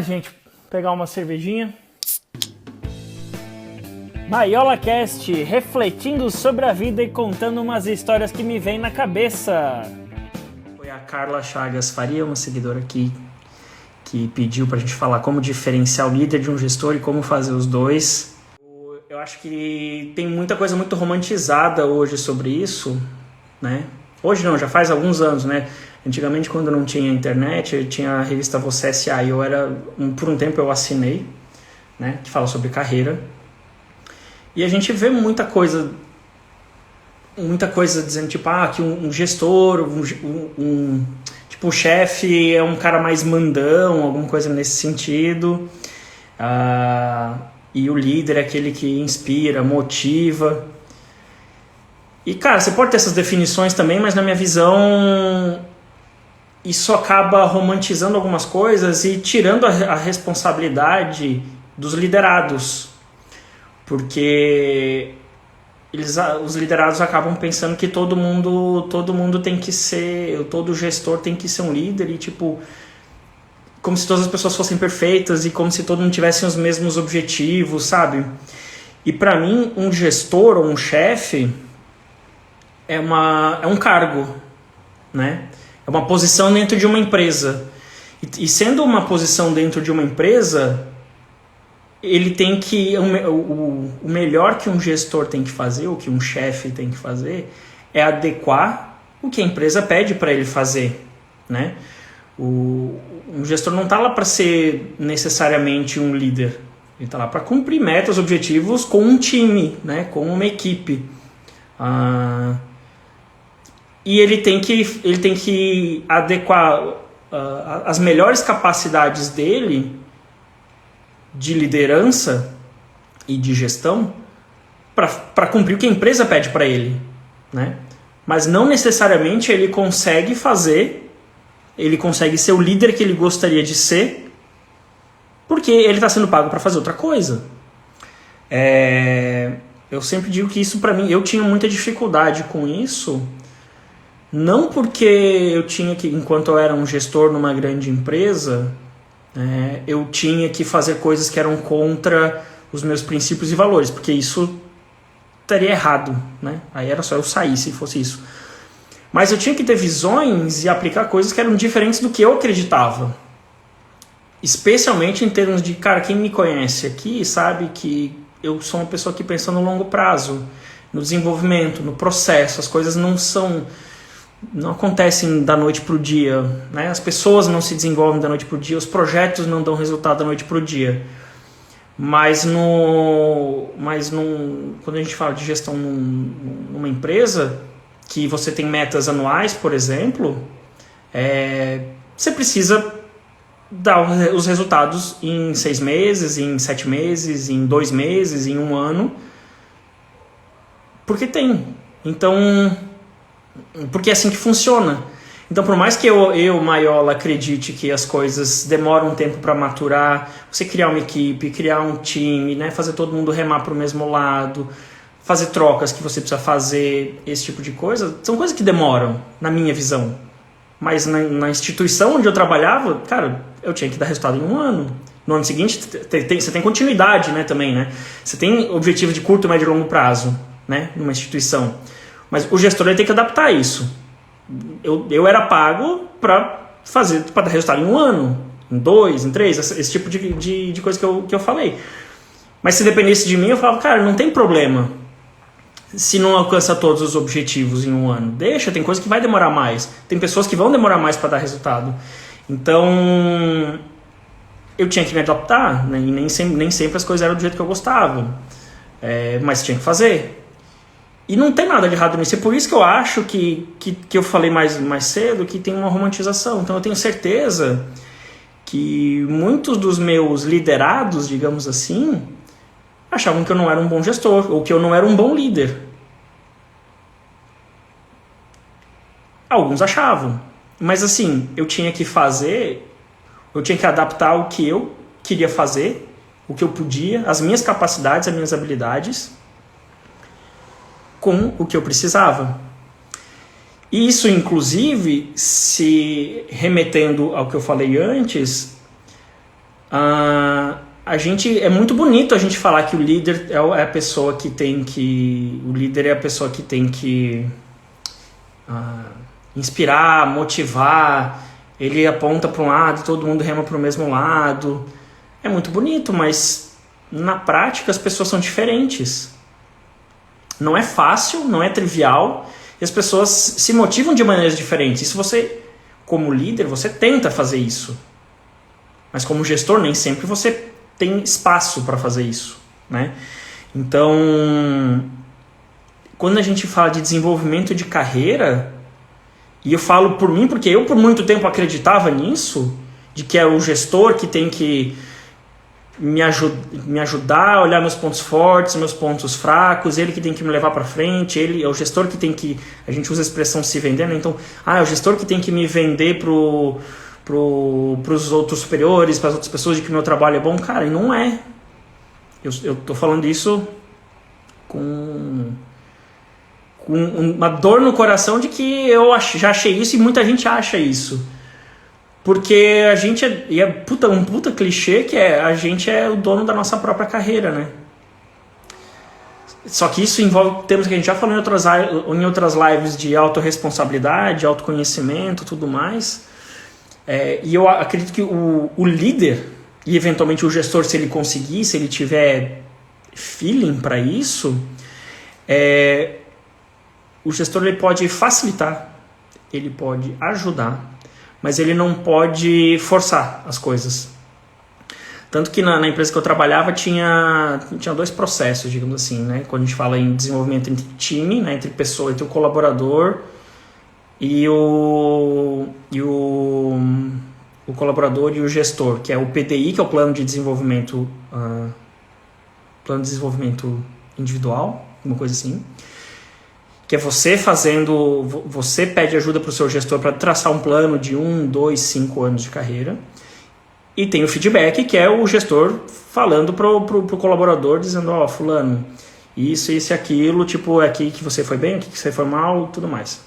Gente, pegar uma cervejinha. MaiolaCast, refletindo sobre a vida e contando umas histórias que me vêm na cabeça. Foi a Carla Chagas Faria, uma seguidora aqui, que pediu pra gente falar como diferenciar o líder de um gestor e como fazer os dois. Eu acho que tem muita coisa muito romantizada hoje sobre isso, né? Hoje não, já faz alguns anos, né? Antigamente, quando não tinha internet, eu tinha a revista Você S.A. e por um tempo eu assinei, né? Que fala sobre carreira. E a gente vê muita coisa dizendo, tipo, que um gestor, tipo, o chefe é um cara mais mandão, alguma coisa nesse sentido. E o líder é aquele que inspira, motiva. E, cara, você pode ter essas definições também, mas na minha visão, isso acaba romantizando algumas coisas e tirando a responsabilidade dos liderados. Porque os liderados acabam pensando que todo mundo tem que ser, todo gestor tem que ser um líder e, tipo, como se todas as pessoas fossem perfeitas e como se todo mundo tivesse os mesmos objetivos, sabe? E pra mim, um gestor ou um chefe é um cargo, né? É uma posição dentro de uma empresa. E sendo uma posição dentro de uma empresa, ele tem que... O melhor que um gestor tem que fazer, o que um chefe tem que fazer, é adequar o que a empresa pede para ele fazer, né? Um gestor não está lá para ser necessariamente um líder. Ele está lá para cumprir metas, objetivos com um time, né? Com uma equipe. E ele tem que adequar as melhores capacidades dele de liderança e de gestão para cumprir o que a empresa pede para ele, né? Mas não necessariamente ele consegue ser o líder que ele gostaria de ser, porque ele está sendo pago para fazer outra coisa. Eu sempre digo que isso, para mim, eu tinha muita dificuldade com isso, não porque eu tinha que, enquanto eu era um gestor numa grande empresa, eu tinha que fazer coisas que eram contra os meus princípios e valores, porque isso estaria errado, né? Aí era só eu sair se fosse isso. Mas eu tinha que ter visões e aplicar coisas que eram diferentes do que eu acreditava. Especialmente em termos de, cara, quem me conhece aqui sabe que eu sou uma pessoa que pensa no longo prazo, no desenvolvimento, no processo. As coisas não acontecem da noite para o dia, né? As pessoas não se desenvolvem da noite para o dia, os projetos não dão resultado da noite para o dia. Mas quando a gente fala de gestão numa empresa, que você tem metas anuais, por exemplo, você precisa dar os resultados em 6 meses, em 7 meses, em 2 meses, em 1 ano, porque tem. Então, porque é assim que funciona. Então, por mais que eu Maiola, acredite que as coisas demoram um tempo para maturar, você criar uma equipe, criar um time, né, fazer todo mundo remar para o mesmo lado, fazer trocas que você precisa fazer, esse tipo de coisa, são coisas que demoram, na minha visão. Mas na instituição onde eu trabalhava, cara, eu tinha que dar resultado em 1 ano. No ano seguinte, você tem continuidade, né, também, né? Você tem objetivo de curto, médio e longo prazo, né, numa instituição. Mas o gestor ele tem que adaptar isso. Eu era pago para dar resultado em 1 ano, em 2, em 3, esse tipo de coisa que eu falei. Mas se dependesse de mim, eu falava, cara, não tem problema se não alcança todos os objetivos em 1 ano. Deixa, tem coisa que vai demorar mais. Tem pessoas que vão demorar mais para dar resultado. Então, eu tinha que me adaptar, né? E nem sempre as coisas eram do jeito que eu gostava. Mas tinha que fazer. E não tem nada de errado nisso. É por isso que eu acho que eu falei mais cedo que tem uma romantização. Então eu tenho certeza que muitos dos meus liderados, digamos assim, achavam que eu não era um bom gestor ou que eu não era um bom líder. Alguns achavam. Mas assim, eu tinha que adaptar o que eu queria fazer, o que eu podia, as minhas capacidades, as minhas habilidades, com o que eu precisava. E isso, inclusive, se remetendo ao que eu falei antes, A gente, é muito bonito a gente falar que o líder é a pessoa que tem que... O líder é a pessoa que tem que inspirar, motivar. Ele aponta para um lado, todo mundo rema para o mesmo lado. É muito bonito, mas na prática as pessoas são diferentes. Não é fácil, não é trivial, e as pessoas se motivam de maneiras diferentes. E se você, como líder, você tenta fazer isso. Mas como gestor, nem sempre você tem espaço para fazer isso, né? Então, quando a gente fala de desenvolvimento de carreira, e eu falo por mim, porque eu por muito tempo acreditava nisso, de que é o gestor que tem que me ajudar a olhar meus pontos fortes, meus pontos fracos, ele que tem que me levar para frente, ele é o gestor que tem que... A gente usa a expressão se vender, né? Então, é o gestor que tem que me vender pros outros superiores, para as outras pessoas de que meu trabalho é bom. Cara, e não é. Eu tô falando isso com uma dor no coração de que eu já achei isso e muita gente acha isso. Porque a gente um puta clichê que a gente é o dono da nossa própria carreira, né? Só que isso envolve termos que a gente já falou em outras lives de autorresponsabilidade, autoconhecimento, tudo mais. E eu acredito que o líder, e eventualmente o gestor, se ele conseguir, se ele tiver feeling para isso, o gestor ele pode facilitar, ele pode ajudar, mas ele não pode forçar as coisas. Tanto que na empresa que eu trabalhava tinha dois processos, digamos assim, né? Quando a gente fala em desenvolvimento entre time, né? Entre pessoa, entre o colaborador e o colaborador e o gestor, que é o PDI, que é o plano de desenvolvimento, individual, uma coisa assim, que é você pede ajuda para o seu gestor para traçar um plano de 1, 2, 5 anos de carreira, e tem o feedback, que é o gestor falando pro colaborador, dizendo, fulano, isso e aquilo, tipo, aqui que você foi bem, aqui que você foi mal, tudo mais.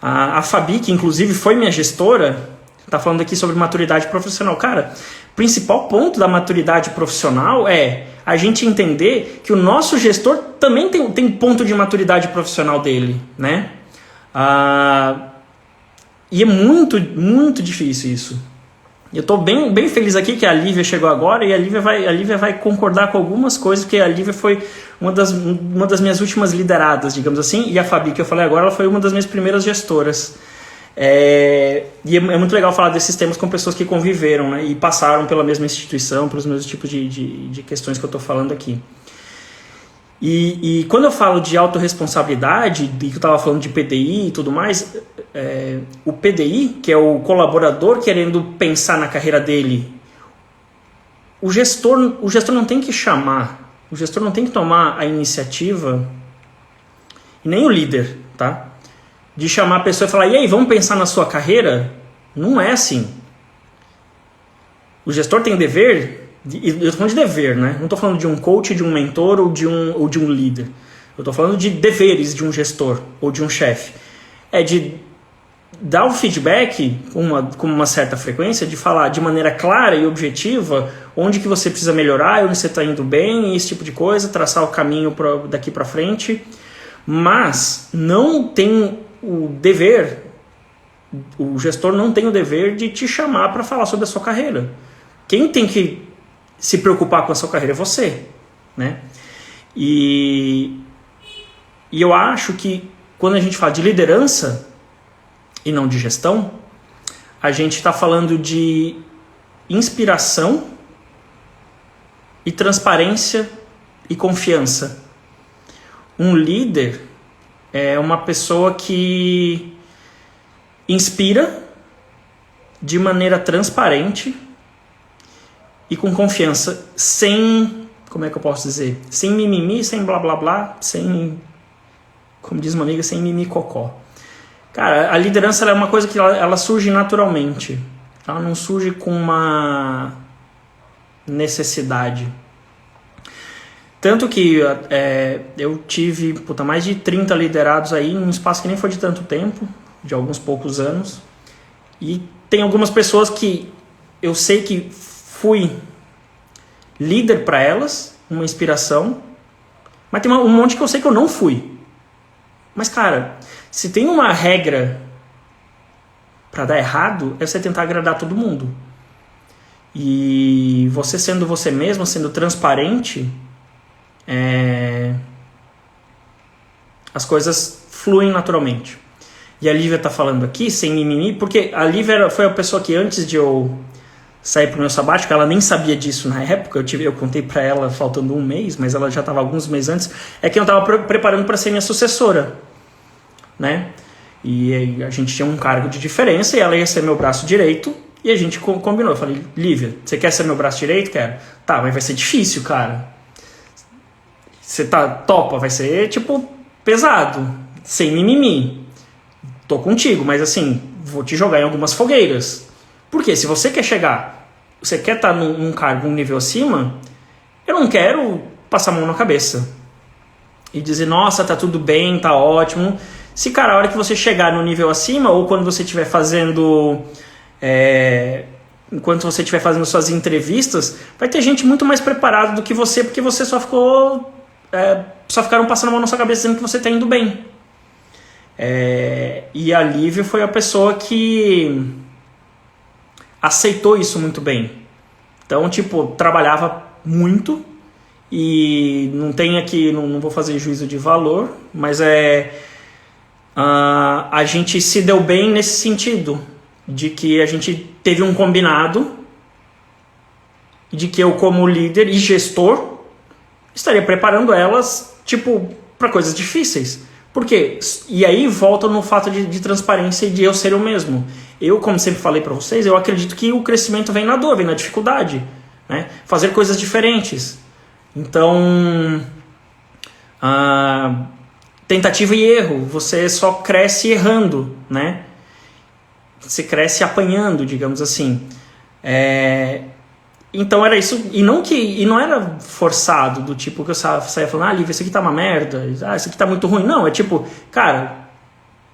A Fabi, que inclusive foi minha gestora, está falando aqui sobre maturidade profissional. Cara, o principal ponto da maturidade profissional é a gente entender que o nosso gestor também tem ponto de maturidade profissional dele, né? E é muito, muito difícil isso. Eu estou bem feliz aqui que a Lívia chegou agora, e a Lívia vai concordar com algumas coisas, porque a Lívia foi uma das minhas últimas lideradas, digamos assim, e a Fabi, que eu falei agora, ela foi uma das minhas primeiras gestoras. E é muito legal falar desses temas com pessoas que conviveram, né, e passaram pela mesma instituição, pelos mesmos tipos de questões que eu estou falando aqui. E quando eu falo de autorresponsabilidade, que eu estava falando de PDI e tudo mais, o PDI, que é o colaborador querendo pensar na carreira dele, o gestor não tem que chamar, o gestor não tem que tomar a iniciativa, e nem o líder, tá? De chamar a pessoa e falar, e aí, vamos pensar na sua carreira? Não é assim. O gestor tem dever... Eu estou falando de dever, né? Não estou falando de um coach, de um mentor ou de um líder. Eu estou falando de deveres de um gestor ou de um chefe. É de dar o feedback com uma certa frequência, de falar de maneira clara e objetiva onde que você precisa melhorar, onde você está indo bem, esse tipo de coisa, traçar o caminho daqui para frente. Mas não tem o dever, o gestor não tem o dever de te chamar para falar sobre a sua carreira. Quem tem que se preocupar com a sua carreira é você, né? E eu acho que quando a gente fala de liderança e não de gestão, a gente está falando de inspiração e transparência e confiança. Um líder é uma pessoa que inspira de maneira transparente e com confiança, sem, como é que eu posso dizer? Sem mimimi, sem blá blá blá, sem, como diz uma amiga, sem mimicocó. Cara, a liderança ela é uma coisa que ela surge naturalmente. Ela não surge com uma necessidade. Tanto que eu tive mais de 30 liderados aí, num espaço que nem foi de tanto tempo, de alguns poucos anos. E tem algumas pessoas que eu sei que fui líder para elas, uma inspiração, mas tem um monte que eu sei que eu não fui. Mas, cara, se tem uma regra para dar errado, é você tentar agradar todo mundo. E você sendo você mesmo, sendo transparente, as coisas fluem naturalmente. E a Lívia tá falando aqui, sem mimimi, porque a Lívia foi a pessoa que antes de eu sair pro meu sabático, ela nem sabia disso na época, eu contei pra ela faltando um mês, mas ela já tava alguns meses antes, é que eu tava preparando para ser minha sucessora, né? E a gente tinha um cargo de diferença e ela ia ser meu braço direito, e a gente combinou. Eu falei, Lívia, você quer ser meu braço direito? Quero. Tá, mas vai ser difícil, cara. Você topa, vai ser, tipo, pesado, sem mimimi. Tô contigo, mas assim, vou te jogar em algumas fogueiras. Porque se você quer chegar, você quer estar num cargo, um nível acima, eu não quero passar a mão na cabeça e dizer, nossa, tá tudo bem, tá ótimo. Se, cara, a hora que você chegar no nível acima, ou quando você estiver fazendo... enquanto você estiver fazendo suas entrevistas, vai ter gente muito mais preparada do que você, porque você só ficaram passando a mão na sua cabeça dizendo que você tá indo bem. E a Lívia foi a pessoa que aceitou isso muito bem. Então, tipo, trabalhava muito e não tem aqui, não vou fazer juízo de valor, mas a gente se deu bem nesse sentido, de que a gente teve um combinado de que eu, como líder e gestor, estaria preparando elas, tipo, para coisas difíceis. Por quê? E aí volta no fato de transparência e de eu ser eu mesmo. Eu, como sempre falei para vocês, eu acredito que o crescimento vem na dor, vem na dificuldade, né? Fazer coisas diferentes. Então, tentativa e erro. Você só cresce errando, né? Você cresce apanhando, digamos assim. Então era isso, e não era forçado, do tipo que eu saia falando, Lívia, isso aqui tá uma merda, isso aqui tá muito ruim. Não, é tipo, cara,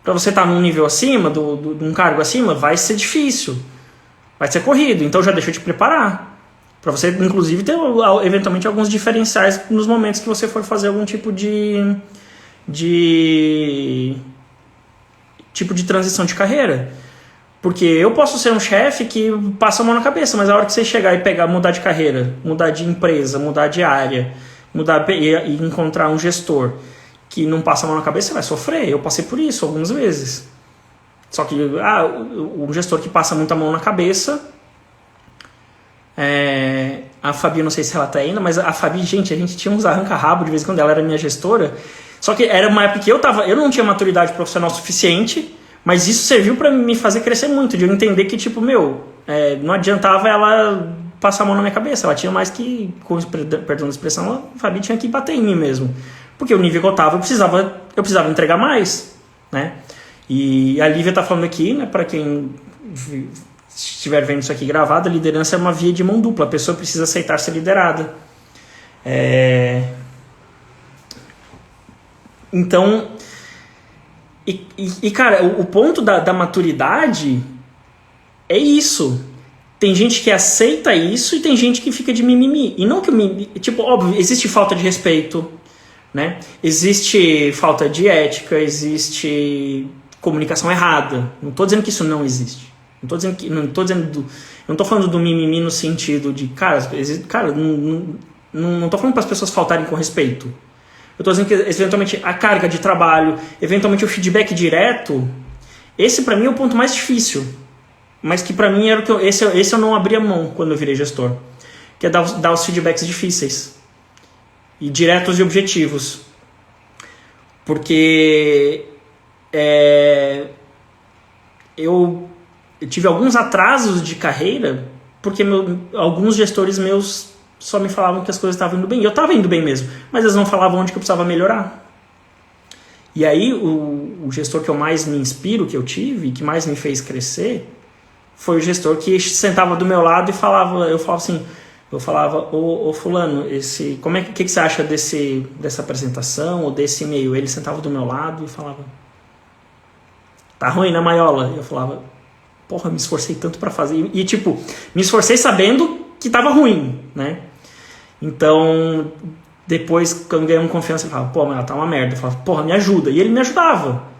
pra você estar num nível acima, de um cargo acima, vai ser difícil, vai ser corrido, então já deixa eu te preparar, pra você inclusive ter eventualmente alguns diferenciais nos momentos que você for fazer algum tipo de transição de carreira. Porque eu posso ser um chefe que passa a mão na cabeça, mas a hora que você chegar e mudar de carreira, mudar de empresa, mudar de área, e encontrar um gestor que não passa a mão na cabeça, você vai sofrer. Eu passei por isso algumas vezes. Só que o gestor que passa muita mão na cabeça, a Fabi, eu não sei se ela tá ainda, mas a Fabi, gente, a gente tinha uns arranca-rabo de vez em quando, ela era minha gestora. Só que era uma época que eu não tinha maturidade profissional suficiente. Mas isso serviu para me fazer crescer muito, de eu entender que, tipo, não adiantava ela passar a mão na minha cabeça. Ela tinha mais que, com perdão da expressão, a Fabi tinha que bater em mim mesmo. Porque o nível que eu tava, eu precisava entregar mais, né? E a Lívia tá falando aqui, né, para quem estiver vendo isso aqui gravado, a liderança é uma via de mão dupla. A pessoa precisa aceitar ser liderada. Então... E cara, o ponto da maturidade é isso. Tem gente que aceita isso e tem gente que fica de mimimi. E não que o mimimi... Tipo, óbvio, existe falta de respeito, né? Existe falta de ética, existe comunicação errada. Não tô dizendo que isso não existe. Não tô falando do mimimi no sentido de... Cara, não tô falando para as pessoas faltarem com respeito. Eu estou dizendo que, eventualmente, a carga de trabalho, eventualmente o feedback direto, esse para mim é o ponto mais difícil. Mas que para mim era o que esse eu não abria mão quando eu virei gestor. Que é dar os feedbacks difíceis. E diretos e objetivos. Porque eu tive alguns atrasos de carreira porque alguns gestores meus só me falavam que as coisas estavam indo bem. E eu estava indo bem mesmo, mas eles não falavam onde que eu precisava melhorar. E aí o gestor que eu mais me inspiro, que eu tive, que mais me fez crescer, foi o gestor que sentava do meu lado e eu falava, ô fulano, que você acha dessa apresentação ou desse e-mail? Ele sentava do meu lado e falava, tá ruim, né, Maiola? E eu falava, porra, me esforcei tanto pra fazer. E tipo, me esforcei sabendo que tava ruim, né? Então, depois, quando ganhamos confiança, eu falava, pô, mas ela tá uma merda. Eu falava, porra, me ajuda. E ele me ajudava.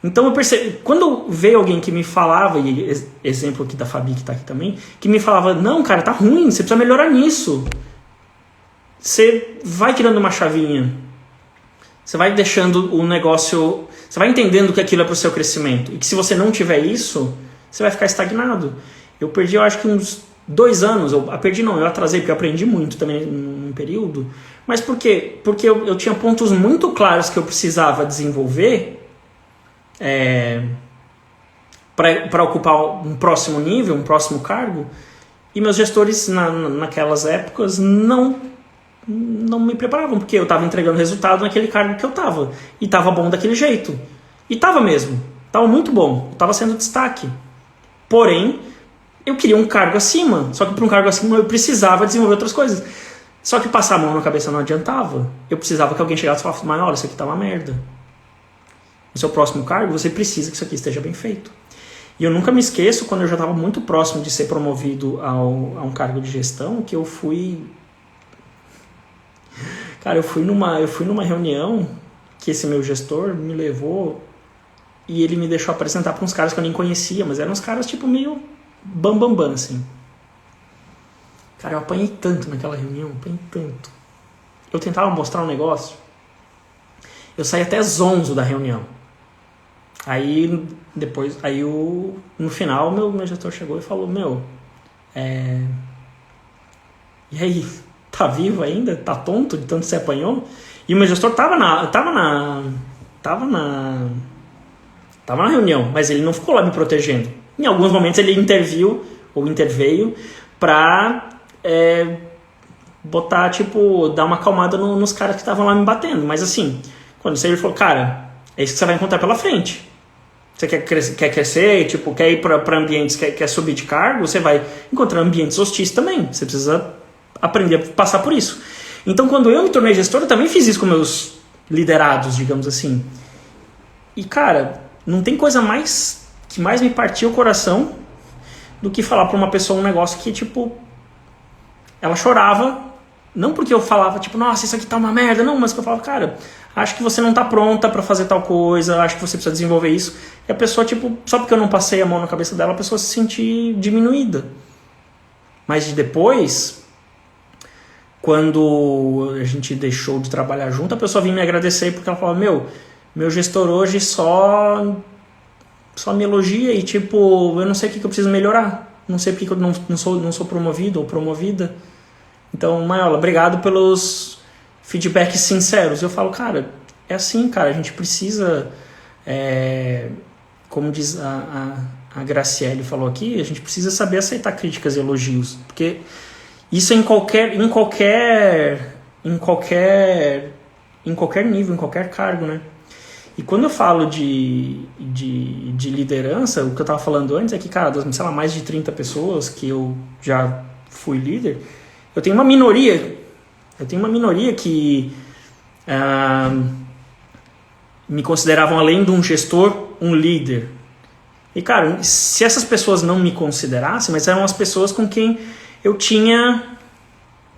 Então eu percebi, quando veio alguém que me falava, e exemplo aqui da Fabi que tá aqui também, que me falava, não, cara, tá ruim, você precisa melhorar nisso. Você vai tirando uma chavinha. Você vai deixando o negócio, você vai entendendo que aquilo é pro seu crescimento. E que se você não tiver isso, você vai ficar estagnado. Eu perdi, eu acho que uns 2 anos, eu atrasei, porque eu aprendi muito também num período. Mas por quê? Porque eu tinha pontos muito claros que eu precisava desenvolver para ocupar um próximo nível, um próximo cargo, e meus gestores naquelas épocas não me preparavam, porque eu estava entregando resultado naquele cargo que eu estava, e estava bom daquele jeito, e estava mesmo, estava muito bom, estava sendo destaque, porém eu queria um cargo acima, só que para um cargo acima eu precisava desenvolver outras coisas, só que passar a mão na cabeça não adiantava, eu precisava que alguém chegasse e falasse, mas olha, isso aqui tá uma merda. No seu próximo cargo, você precisa que isso aqui esteja bem feito. E eu nunca me esqueço, quando eu já estava muito próximo de ser promovido a um cargo de gestão, que eu fui... Cara, eu fui numa reunião que esse meu gestor me levou e ele me deixou apresentar para uns caras que eu nem conhecia, mas eram uns caras tipo meio bam, assim. Cara, eu apanhei tanto naquela reunião, apanhei tanto. Eu tentava mostrar um negócio, eu saí até zonzo da reunião. Aí, depois, no final, meu gestor chegou e falou, e aí, tá vivo ainda? Tá tonto de tanto que você apanhou? E o meu gestor tava na reunião, mas ele não ficou lá me protegendo. Em alguns momentos ele interveio pra botar, tipo, dar uma acalmada nos caras que estavam lá me batendo. Mas assim, quando ele falou, cara, é isso que você vai encontrar pela frente. Você quer crescer, tipo, quer ir para ambientes, quer subir de cargo, você vai encontrar ambientes hostis também. Você precisa aprender a passar por isso. Então, quando eu me tornei gestor, eu também fiz isso com meus liderados, digamos assim. E, cara, não tem coisa que mais me partiu o coração do que falar para uma pessoa um negócio que, tipo, ela chorava, não porque eu falava, tipo, nossa, isso aqui tá uma merda, não, mas que eu falava, cara, acho que você não tá pronta para fazer tal coisa, acho que você precisa desenvolver isso. E a pessoa, tipo, só porque eu não passei a mão na cabeça dela, a pessoa se sentir diminuída. Mas depois, quando a gente deixou de trabalhar junto, a pessoa vinha me agradecer porque ela falava, meu gestor hoje só me elogia e, tipo, eu não sei o que eu preciso melhorar. Não sei porque eu não sou promovido ou promovida. Então, Maiola, obrigado pelos feedbacks sinceros. Eu falo, cara, é assim, cara, a gente precisa, como diz a Graciele falou aqui, a gente precisa saber aceitar críticas e elogios, porque isso é em qualquer nível, em qualquer cargo, né? E quando eu falo de liderança, o que eu estava falando antes é que, cara, sei lá, mais de 30 pessoas que eu já fui líder, eu tenho uma minoria que me consideravam, além de um gestor, um líder. E, cara, se essas pessoas não me considerassem, mas eram as pessoas com quem eu tinha...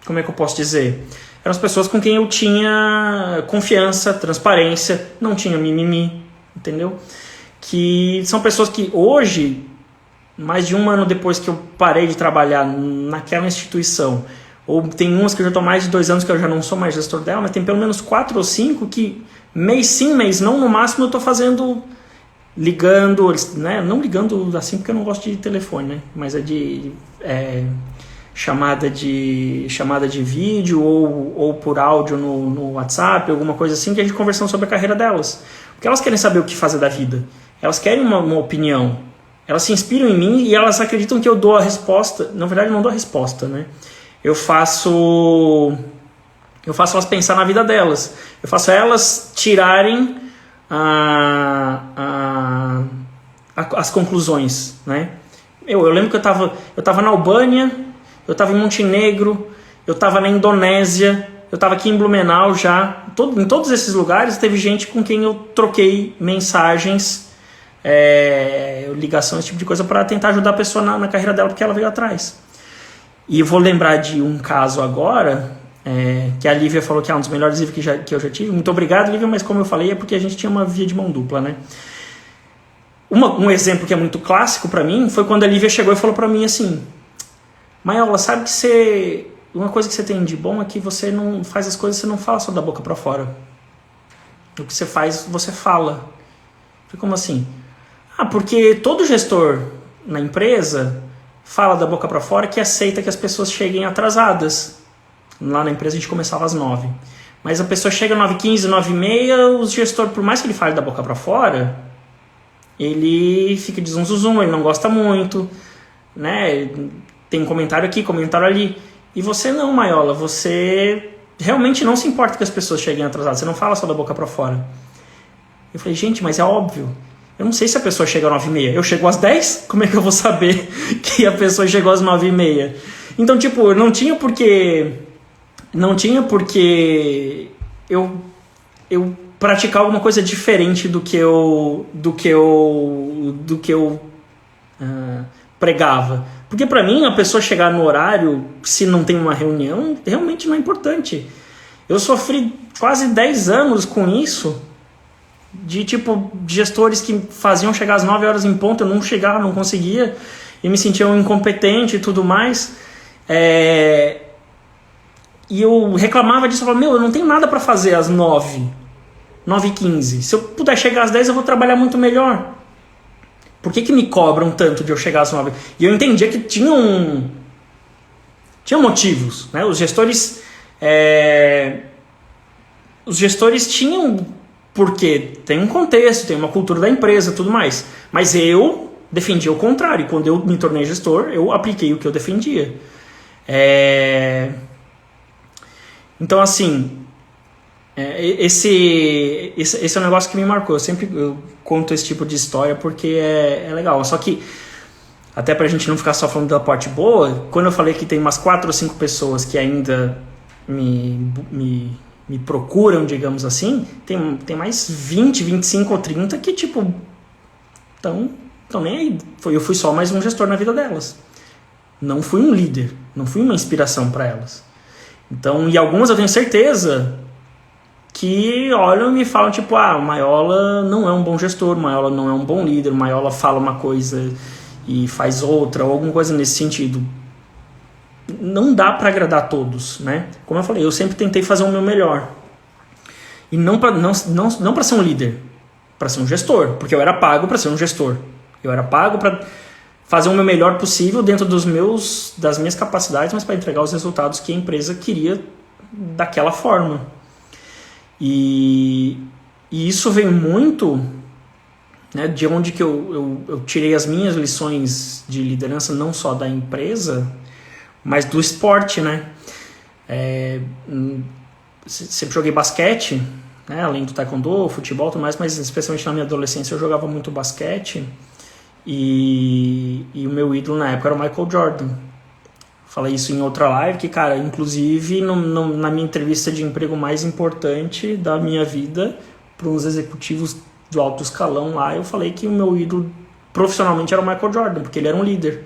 Como é que eu posso dizer? Eram as pessoas com quem eu tinha confiança, transparência, não tinha mimimi, entendeu? Que são pessoas que hoje, mais de 1 ano depois que eu parei de trabalhar naquela instituição, ou tem umas que eu já estou mais de 2 anos que eu já não sou mais gestor dela, mas tem pelo menos 4 ou 5 que mês sim, mês não, no máximo eu estou fazendo, ligando, né? Não ligando assim porque eu não gosto de telefone, né? Mas chamada de vídeo ou por áudio no WhatsApp, alguma coisa assim, que a gente conversando sobre a carreira delas. Porque elas querem saber o que fazer da vida. Elas querem uma opinião. Elas se inspiram em mim e elas acreditam que eu dou a resposta. Na verdade, eu não dou a resposta, né? Eu faço elas pensar na vida delas. Eu faço elas tirarem as conclusões, né? Eu lembro que eu tava na Albânia, eu estava em Montenegro, eu estava na Indonésia, eu estava aqui em Blumenau já. Em todos esses lugares teve gente com quem eu troquei mensagens, ligação, esse tipo de coisa, para tentar ajudar a pessoa na carreira dela, porque ela veio atrás. E eu vou lembrar de um caso agora, que a Lívia falou que é um dos melhores livros que eu já tive. Muito obrigado, Lívia, mas como eu falei, é porque a gente tinha uma via de mão dupla, né? Um exemplo que é muito clássico pra mim foi quando a Lívia chegou e falou pra mim assim: Maiola, sabe que uma coisa que você tem de bom é que você não faz as coisas, você não fala só da boca pra fora. O que você faz, você fala. Eu falei, como assim? Porque todo gestor na empresa fala da boca pra fora que aceita que as pessoas cheguem atrasadas. Lá na empresa a gente começava às 9. Mas a pessoa chega às 9h15, 9h30, o gestor, por mais que ele fale da boca pra fora, ele fica de zum, ele não gosta muito, né? Tem comentário aqui, comentário ali. E você não, Maiola, você realmente não se importa que as pessoas cheguem atrasadas, você não fala só da boca pra fora. Eu falei, gente, mas é óbvio. Eu não sei se a pessoa chega às 9h30. Eu chego às 10? Como é que eu vou saber que a pessoa chegou às 9h30? Então, tipo, não tinha porque eu praticar alguma coisa diferente do que eu pregava. Porque pra mim, a pessoa chegar no horário, se não tem uma reunião, realmente não é importante. Eu sofri quase 10 anos com isso, de tipo, gestores que faziam chegar às 9 horas em ponto, eu não chegava, não conseguia, e me sentia um incompetente e tudo mais. E eu reclamava disso, eu falava, eu não tenho nada pra fazer às 9h15. Se eu puder chegar às 10, eu vou trabalhar muito melhor. Por que me cobram tanto de eu chegar às 9? E eu entendia que tinham motivos, né? Os gestores tinham, porque tem um contexto, tem uma cultura da empresa, tudo mais. Mas eu defendia o contrário. Quando eu me tornei gestor, eu apliquei o que eu defendia. Então, assim, esse é um negócio que me marcou. Eu conto esse tipo de história porque é legal. Só que, até pra gente não ficar só falando da parte boa, quando eu falei que tem umas 4 ou 5 pessoas que ainda me procuram, digamos assim, tem mais 20, 25 ou 30 que, tipo, estão nem aí. Eu fui só mais um gestor na vida delas. Não fui um líder, não fui uma inspiração para elas. Então, e algumas eu tenho certeza que olham e me falam, tipo, o Maiola não é um bom gestor, o Maiola não é um bom líder, o Maiola fala uma coisa e faz outra, ou alguma coisa nesse sentido. Não dá para agradar a todos, né? Como eu falei, eu sempre tentei fazer o meu melhor. E não para ser um líder, para ser um gestor, porque eu era pago para ser um gestor. Eu era pago para fazer o meu melhor possível dentro das minhas capacidades, mas para entregar os resultados que a empresa queria daquela forma. E isso vem muito, né, de onde que eu tirei as minhas lições de liderança, não só da empresa, mas do esporte, né? Sempre joguei basquete, né, além do taekwondo, futebol e tudo mais, mas especialmente na minha adolescência eu jogava muito basquete. E o meu ídolo na época era o Michael Jordan. Falei isso em outra live, que, cara, inclusive na minha entrevista de emprego mais importante da minha vida, para uns executivos do alto escalão lá, eu falei que o meu ídolo profissionalmente era o Michael Jordan, porque ele era um líder.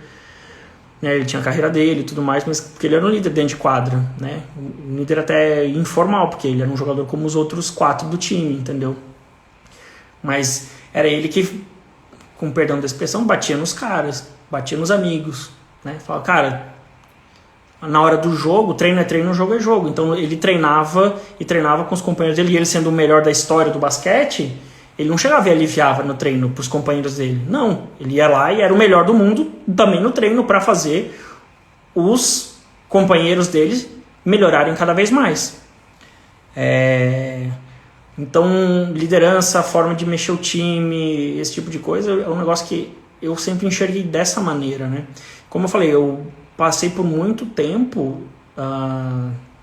Ele tinha a carreira dele e tudo mais, mas porque ele era um líder dentro de quadra, né? Um líder até informal, porque ele era um jogador como os outros 4 do time, entendeu? Mas era ele que, com perdão da expressão, batia nos caras, batia nos amigos, né? Falava, cara, na hora do jogo, treino é treino, jogo é jogo. Então ele treinava com os companheiros dele, e ele sendo o melhor da história do basquete, ele não chegava e aliviava no treino pros companheiros dele. Não, ele ia lá e era o melhor do mundo também no treino para fazer os companheiros dele melhorarem cada vez mais. Então, liderança, forma de mexer o time, esse tipo de coisa é um negócio que eu sempre enxerguei dessa maneira, né? Como eu falei, eu passei por muito tempo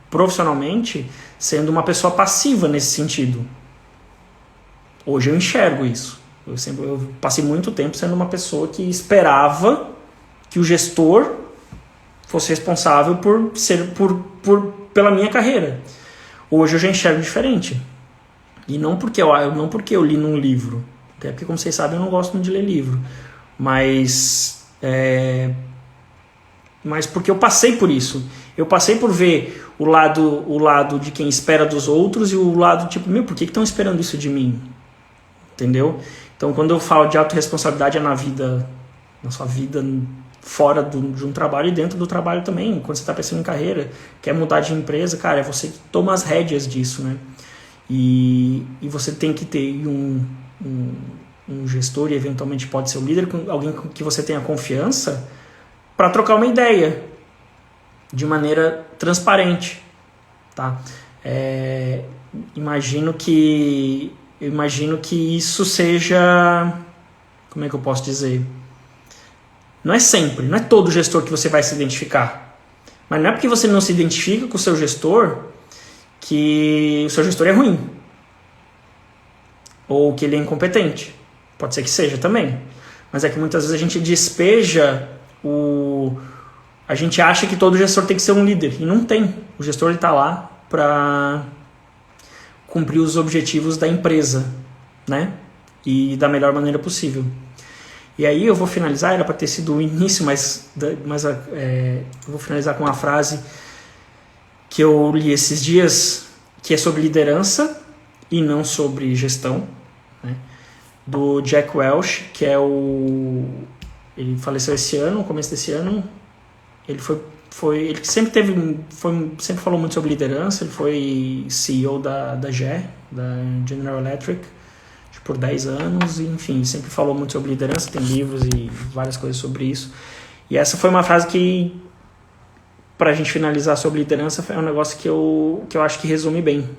profissionalmente sendo uma pessoa passiva nesse sentido. Hoje eu enxergo isso. Eu passei muito tempo sendo uma pessoa que esperava que o gestor fosse responsável pela minha carreira. Hoje eu já enxergo diferente. E não porque eu li num livro. Até porque, como vocês sabem, eu não gosto muito de ler livro. Mas mas porque eu passei por isso. Eu passei por ver o lado de quem espera dos outros e o lado tipo, por que estão esperando isso de mim? Entendeu? Então, quando eu falo de autorresponsabilidade, é na sua vida, fora de um trabalho e dentro do trabalho também. Quando você está pensando em carreira, quer mudar de empresa, cara, é você que toma as rédeas disso, né? E você tem que ter um gestor, e eventualmente pode ser um líder, alguém com que você tenha confiança, para trocar uma ideia de maneira transparente, tá? Imagino que isso seja, como é que eu posso dizer? Não é sempre, não é todo gestor que você vai se identificar. Mas não é porque você não se identifica com o seu gestor que o seu gestor é ruim. Ou que ele é incompetente. Pode ser que seja também. Mas é que muitas vezes a gente despeja a gente acha que todo gestor tem que ser um líder. E não tem. O gestor está lá para cumprir os objetivos da empresa, né? E da melhor maneira possível. E aí eu vou finalizar, era para ter sido o início, mas eu vou finalizar com uma frase que eu li esses dias, que é sobre liderança e não sobre gestão, né? Do Jack Welch, que é ele faleceu esse ano, no começo desse ano. Ele ele sempre falou muito sobre liderança. Ele foi CEO da General Electric, por 10 anos, e, enfim, sempre falou muito sobre liderança, tem livros e várias coisas sobre isso. E essa foi uma frase que, pra gente finalizar sobre liderança, é um negócio que eu acho que resume bem.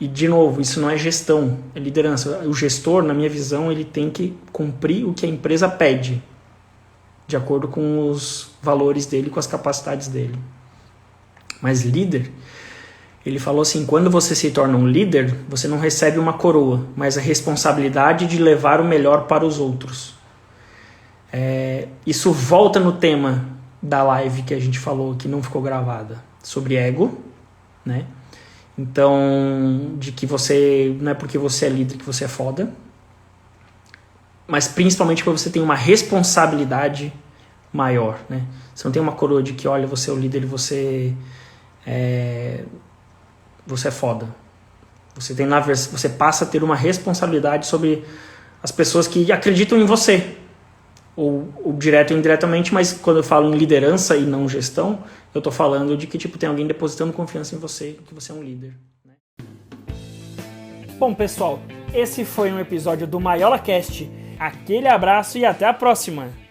E, de novo, isso não é gestão, é liderança. O gestor, na minha visão, ele tem que cumprir o que a empresa pede, de acordo com os valores dele, com as capacidades dele. Mas líder, ele falou assim, quando você se torna um líder, você não recebe uma coroa, mas a responsabilidade de levar o melhor para os outros. Isso volta no tema da live que a gente falou, que não ficou gravada, sobre ego, né? Então, de que você, não é porque você é líder que você é foda, mas principalmente porque você tem uma responsabilidade maior, né? Você não tem uma coroa de que, olha, você é o líder e você é foda. Você passa a ter uma responsabilidade sobre as pessoas que acreditam em você, ou direto ou indiretamente, mas quando eu falo em liderança e não gestão, eu estou falando de que tem alguém depositando confiança em você, que você é um líder, né? Bom, pessoal, esse foi um episódio do MaiolaCast. Aquele abraço e até a próxima!